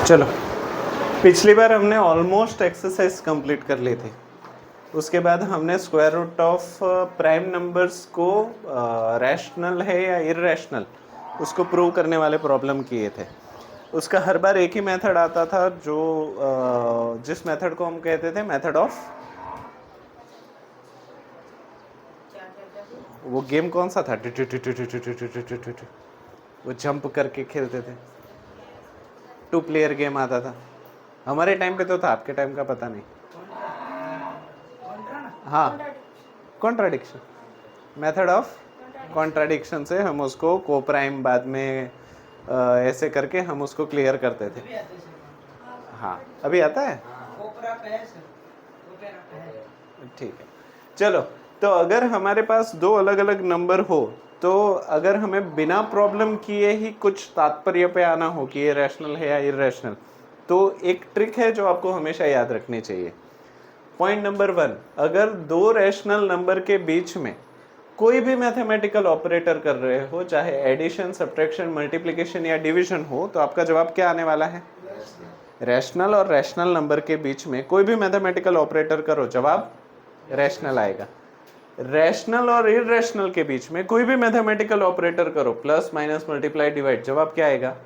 चलो, पिछली बार हमने ऑलमोस्ट एक्सरसाइज कंप्लीट कर ली थी। उसके बाद हमने square root of prime numbers को रैशनल है या इररेशनल उसको प्रूव करने वाले प्रॉब्लम किए थे। उसका हर बार एक ही मेथड आता था, जो जिस मेथड को हम कहते थे मेथड ऑफ, वो गेम कौन सा था, वो जंप करके खेलते थे, 2 प्लेयर गेम आता था। हमारे टाइम पे तो था, आपके टाइम का पता नहीं। हाँ, कॉन्ट्राडिक्शन, मेथड ऑफ कॉन्ट्राडिक्शन से हम उसको को प्राइम बाद में ऐसे करके हम उसको क्लियर करते थे। हाँ, अभी आता है। ठीक है, चलो। तो अगर हमारे पास दो अलग अलग नंबर हो, तो अगर हमें बिना प्रॉब्लम किए ही कुछ तात्पर्य पे आना हो कि ये रैशनल है या इररेशनल, तो एक ट्रिक है जो आपको हमेशा याद रखनी चाहिए। पॉइंट नंबर 1, अगर दो रैशनल नंबर के बीच में कोई भी मैथमेटिकल ऑपरेटर कर रहे हो, चाहे एडिशन, सब्ट्रैक्शन, मल्टीप्लिकेशन या डिवीजन हो, तो आपका जवाब क्या आने वाला है? रैशनल और रैशनल नंबर के बीच में कोई भी मैथमेटिकल ऑपरेटर करो, जवाब रैशनल आएगा। रैशनल और इररेशनल के बीच में कोई भी मैथमेटिकल ऑपरेटर करो, प्लस माइनस मल्टीप्लाई डिवाइड, जवाब क्या आएगा?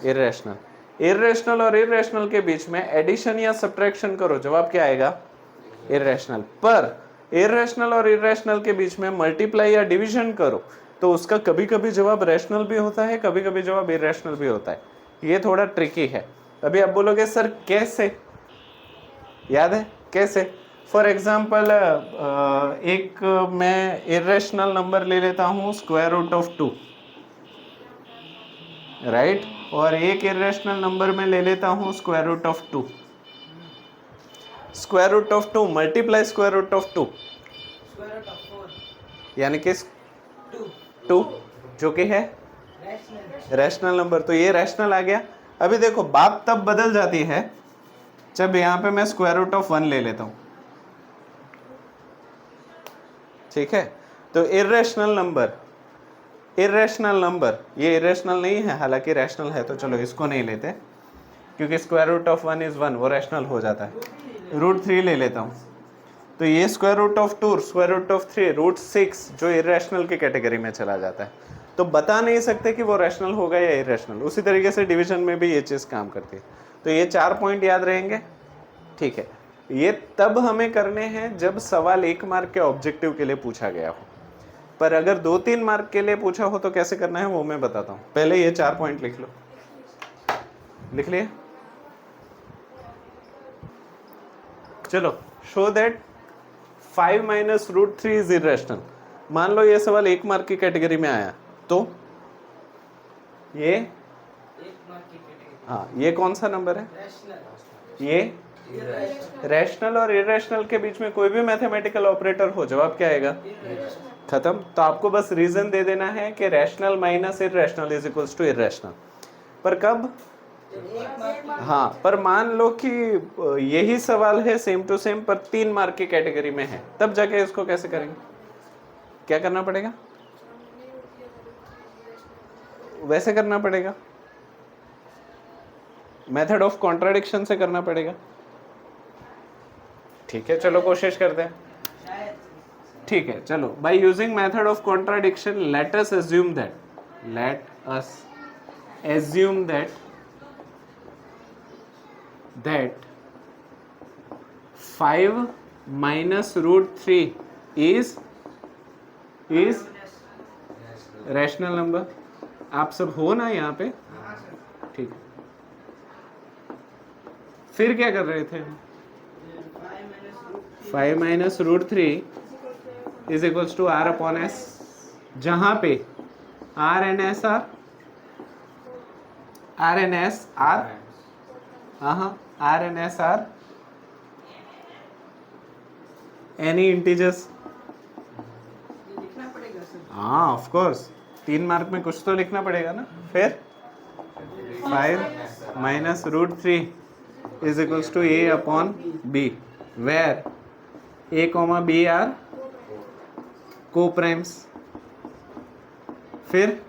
इररेशनल। इररेशनल और इररेशनल के बीच में एडिशन या सब्ट्रैक्शन करो, जवाब क्या आएगा? इररेशनल। पर इररेशनल और इररेशनल के बीच में मल्टीप्लाई या डिवीजन करो, तो उसका कभी कभी जवाब रैशनल भी होता है, कभी कभी जवाब इररेशनल भी होता है। ये थोड़ा ट्रिकी है। अभी आप बोलोगे सर कैसे, याद है कैसे? फॉर एग्जाम्पल, एक मैं इररेशनल नंबर ले लेता हूँ स्क्वायर रूट ऑफ 2, राइट, और एक इररेशनल नंबर में ले लेता हूँ square root of 2। Square root of 2 multiply square root of 2 यानी कि 2, जो कि है रैशनल नंबर, तो ये रैशनल आ गया। अभी देखो, बात तब बदल जाती है जब यहाँ पे मैं स्क्वायर रूट ऑफ 1 ले लेता हूँ, ठीक है? तो इररेशनल नंबर, इररेशनल नंबर, ये इररेशनल नहीं है, हालांकि रैशनल है, तो चलो इसको नहीं लेते, क्योंकि स्क्वायर रूट ऑफ 1 इज 1, वो रैशनल हो जाता है। रूट 3 ले लेता हूँ, तो ये square root of 2, square root of 3, root 6 जो इररेशनल की कैटेगरी में चला जाता है। तो बता नहीं सकते कि वो रैशनल होगा या इररेशनल। उसी तरीके से डिवीजन में भी ये चीज़ काम करती है। तो ये 4 पॉइंट याद रहेंगे, ठीक है? ये तब हमें करने हैं जब सवाल 1 मार्क के ऑब्जेक्टिव के लिए पूछा गया हो, पर अगर 2-3 मार्क के लिए पूछा हो तो कैसे करना है वो मैं बताता हूँ। पहले ये 4 पॉइंट लिख लो, लिख लिए? चलो, show that 5 minus root 3 is irrational. मान लो ये सवाल 1 मार्क की कैटेगरी में आया, तो ये हाँ, ये कौन सा नंबर है? ये रैशनल और इररेशनल के बीच में कोई भी मैथमेटिकल ऑपरेटर हो, जवाब क्या आएगा? खत्म। तो आपको बस रीजन दे देना है कि rational minus irrational is equals to irrational. पर कब? हाँ, पर मान लो कि यही सवाल है सेम टू सेम, पर 3 मार्क की कैटेगरी में है, तब जाके इसको कैसे करेंगे? क्या करना पड़ेगा? वैसे करना पड़ेगा, मेथड ऑफ कॉन्ट्राडिक्शन से करना पड़ेगा। ठीक है, चलो कोशिश करते हैं। ठीक है, चलो, by using method of contradiction let us assume that 5 minus root 3 is rational number. आप सब हो ना यहाँ पे? ठीक है, फिर क्या कर रहे थे? 5 minus root 3 is equals to R upon S, जहां पे R and S are any integers. हाँ, ऑफ कोर्स, 3 मार्क में कुछ तो लिखना पड़ेगा ना। फिर 5 minus root 3 is equals to A upon B, where A comma B are coprimes. फिर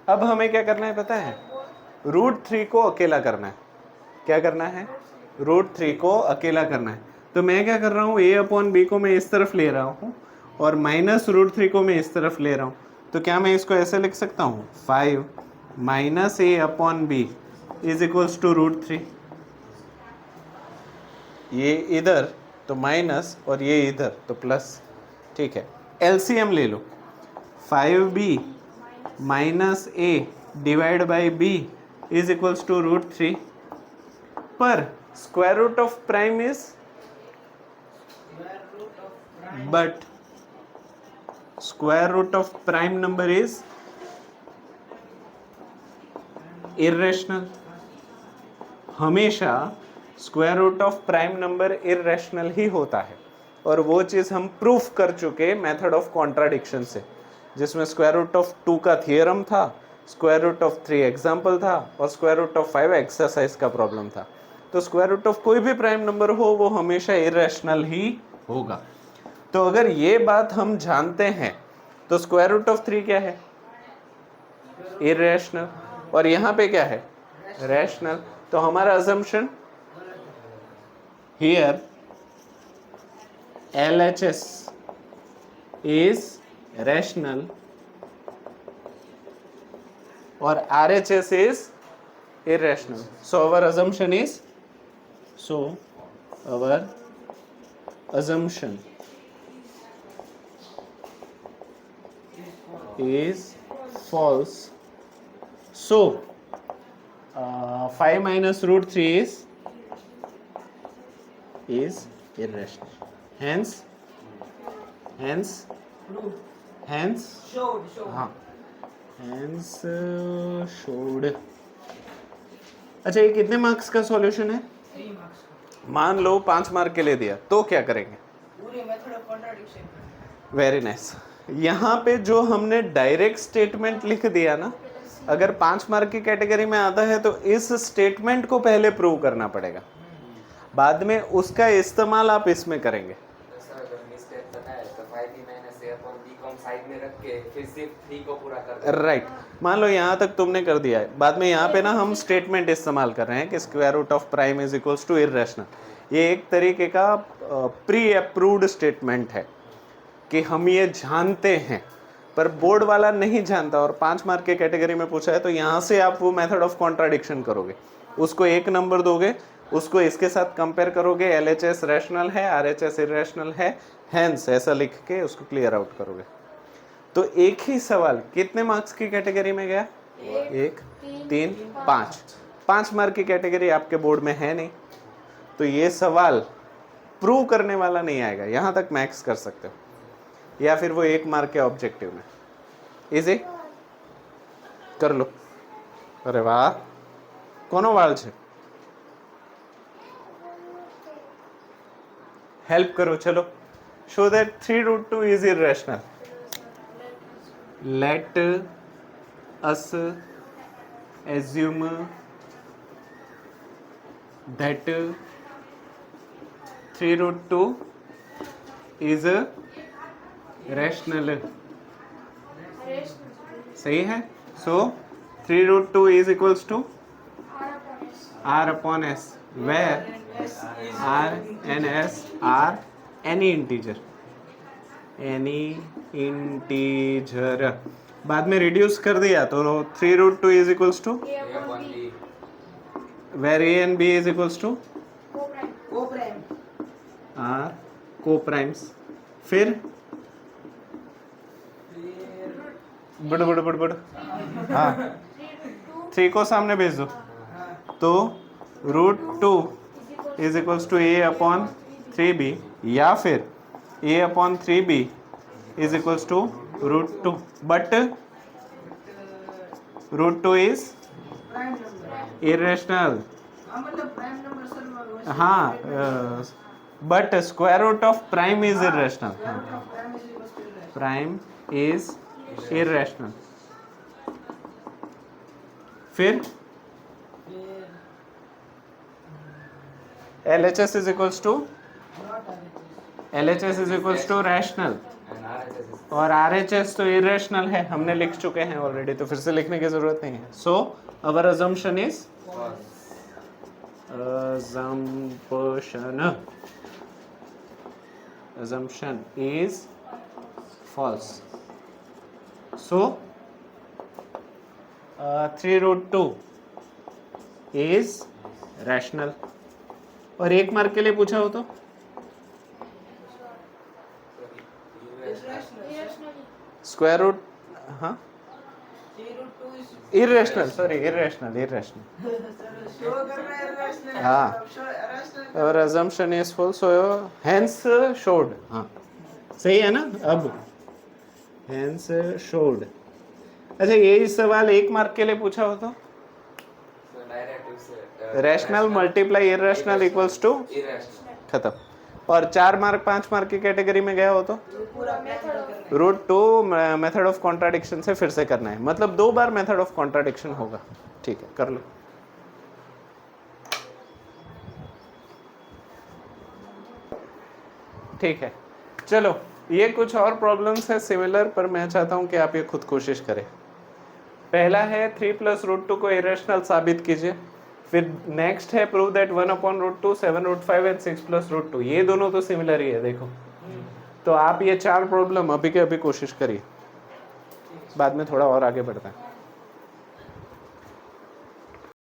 अब हमें क्या करना है पता है? √3 को अकेला करना है। क्या करना है? √3 को अकेला करना है। तो मैं क्या कर रहा हूँ, a/b को मैं इस तरफ ले रहा हूँ और -√3 को मैं इस तरफ ले रहा हूँ। तो क्या मैं इसको ऐसे लिख सकता हूँ, 5 - a/b इज इक्वल्स टू √3। ये इधर तो माइनस और ये इधर तो प्लस। ठीक है, एलसीएम ले लो। 5b minus a divide by b is equals to √3, पर square root of prime is, but square root of prime number is irrational. हमेशा square root of prime number irrational ही होता है, और वो चीज़ हम प्रूफ कर चुके मेथड ऑफ कॉन्ट्राडिक्शन से, जिसमें स्क्वायर रूट ऑफ 2 का थियरम था, स्क्वायर रूट ऑफ 3 एग्जाम्पल था और स्क्वायर रूट ऑफ 5 एक्सरसाइज का प्रॉब्लम था। तो स्क्वायर रूट ऑफ कोई भी प्राइम नंबर हो वो हमेशा इर्रेशनल ही होगा। तो अगर ये बात हम जानते हैं तो स्क्वायर रूट ऑफ 3 क्या है? इर्रेशनल। और यहाँ पे क्या है? रैशनल। तो हमारा assumption here LHS is rational or RHS is irrational. So our assumption is false. So 5 minus √3 is irrational. Hence showed। अच्छा, ये कितने मार्क्स का सॉल्यूशन है? 3 मार्क्स। मान लो 5 मार्क के लिए दिया तो क्या करेंगे? पूरी method of contradiction. Very nice. यहाँ पे जो हमने डायरेक्ट स्टेटमेंट लिख दिया ना, अगर 5 मार्क की कैटेगरी में आता है तो इस स्टेटमेंट को पहले प्रूव करना पड़ेगा, बाद में उसका इस्तेमाल आप इसमें करेंगे। राइट, मान लो यहाँ तक तुमने कर दिया है, बाद में यहाँ पे ना हम स्टेटमेंट इस्तेमाल कर रहे हैं कि square root of prime is equals to irrational. ये एक तरीके का प्री अप्रूव्ड स्टेटमेंट है कि हम ये जानते हैं, पर बोर्ड वाला नहीं जानता और 5 मार्क के कैटेगरी में पूछा है, तो यहाँ से आप वो मेथड ऑफ कॉन्ट्राडिक्शन करोगे, उसको 1 नंबर दोगे, उसको इसके साथ कंपेयर करोगे, LHS रैशनल है, RHS इर्रेशनल है, हेंस ऐसा लिख के उसको क्लियर आउट करोगे। तो एक ही सवाल कितने मार्क्स की कैटेगरी में गया? 1, 3, 5। 5 मार्क की कैटेगरी आपके बोर्ड में है नहीं, तो ये सवाल प्रूव करने वाला नहीं आएगा, यहाँ तक मैक्स कर सकते हो, या फिर वो 1 मार्क के ऑब्जेक्टिव में। इजी कर लो। अरे वाह, कोनो वाल छे, हेल्प करो। चलो, show that 3√2 is irrational. Let us assume that 3√2 is rational। सही है। So 3√2 is equals to R/S, where R and S are any integer। बाद में रिड्यूस कर दिया तो 3√2 is equals to where A and B is equals to R coprimes. फिर बुड़ हाँ, 3 को सामने भेज दो, तो √2 इज इक्वल्स टू A/3B, या फिर A/3B is equals to √2, but √2 is irrational। हाँ, but square root of prime is irrational। prime is irrational। फिर LHS is equals to rational और RHS तो इरेशनल है, हमने लिख चुके हैं ऑलरेडी, तो फिर से लिखने की जरूरत नहीं है. So our assumption is assumption is false. So 3√2 is rational. और 1 मार्क के लिए पूछा हो तो स्क्वायर रूट, हाँ, इरेशनल, सॉरी इरेशनल. हाँ, और assumption is false, so hence showed. हाँ सही है ना. अब hence showed. अच्छा, यही सवाल 1 मार्क के लिए पूछा हो तो rational multiply irrational equals to खत्म. और 4 मार्क 5 मार्क की कैटेगरी में गया हो तो √2 मेथड ऑफ कॉन्ट्राडिक्शन से फिर से करना है, मतलब 2 बार मेथड ऑफ कॉन्ट्राडिक्शन होगा. ठीक है, कर लो. ठीक है, चलो ये कुछ और प्रॉब्लम्स है सिमिलर, पर मैं चाहता हूं कि आप ये खुद कोशिश करें. पहला है 3 + √2 को इरेशनल साबित कीजिए. फिर नेक्स्ट है प्रूव दैट 1/√2, 7√5 एंड 6 + √2. ये दोनों तो सिमिलर ही है. देखो, तो आप ये 4 प्रॉब्लम अभी के अभी कोशिश करिए, बाद में थोड़ा और आगे बढ़ता है.